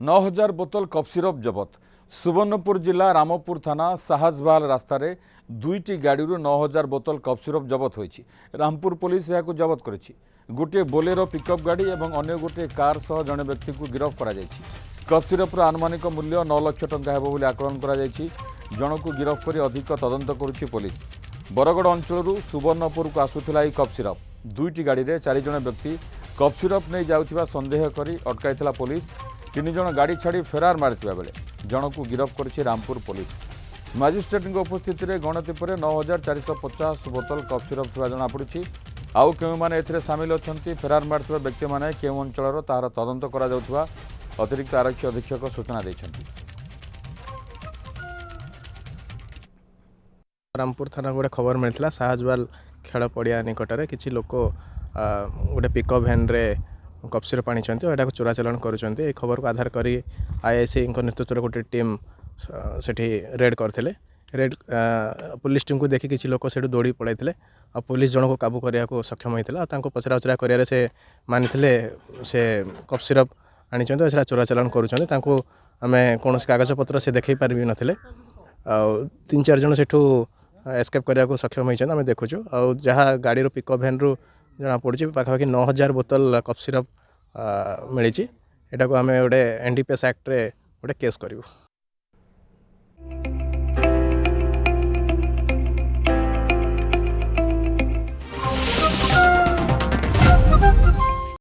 9000 बोतल cough syrup जबत। Subarnapur जिला रामपुर थाना साहजबाल रास्तार दुईटी गाड़ी 9000 बोतल कफ सिरप जबत होईछि। रामपुर पुलिस यह जबत करिछि। गोटे बोलेरो पिकअप गाड़ी और अन्य गोटे कार सह जड़े व्यक्ति को गिरफ्त करा जायछि। कफ सिरपर आनुमानिक मूल्य 9 लाख टंका हेबो बोली आकलन करा जायछि। जनकु गिरफ्त कर अधिक तदंत करुछि पुलिस। बरगड़ अंचल सुवर्णपुर को आसुथिला ई कफ सिरप। दुईटी गाड़ी में 4 जण व्यक्ति कफ सिरप नहीं जाउथिबा संदेह करी अटकाइथिला पुलिस। 3 जण गाड़ी छाड़ी फेरार मारिथिबा बेले जनकु गिरफ्त करिछि रामपुर पुलिस। मजिस्ट्रेट उपस्थित में गणति पर 9450 बोतल कफ सिरप थिबा जଣାपड़ी। आउ केउ माने एथिरे सामिल अछंती फेरार मारिथिबा व्यक्ति माने केउ अंचलर तार तदंत करा जाउथिबा अतिरिक्त आरक्षी अधीक्षक सूचना दैछंती। रामपुर थाना गोटे खबर मिलता साहजबाल खेल पड़िया निकटने किसी लोक गोटे पिकअप भैन रे कफ सिरप आनी को चोराचालान कर खबर को आधार कर आईआईसी नेतृत्व गोटे टीम सेठी रेड करते। रेड पुलिस टीम को देखि किसी लोक से दौड़ी पड़ाई आ पुलिस जन को काबू करने को सक्षम होता। पचरा उचरा कर मानी से कफ सिरप आनी चोराचालान करें कौन कागजपत्र से देखी पारि नथिले। 3-4 जन सेठू एस्केप करने को सक्षम होती आम देखुचु। जहाँ गाड़ी पिकअप भैन रु जना पड़ी पाखापाखि 9000 बोतल कफ सिरप मिली। यहाँ को आम गोटे एनडीपीएस एक्ट रे गोटे केस करूँ।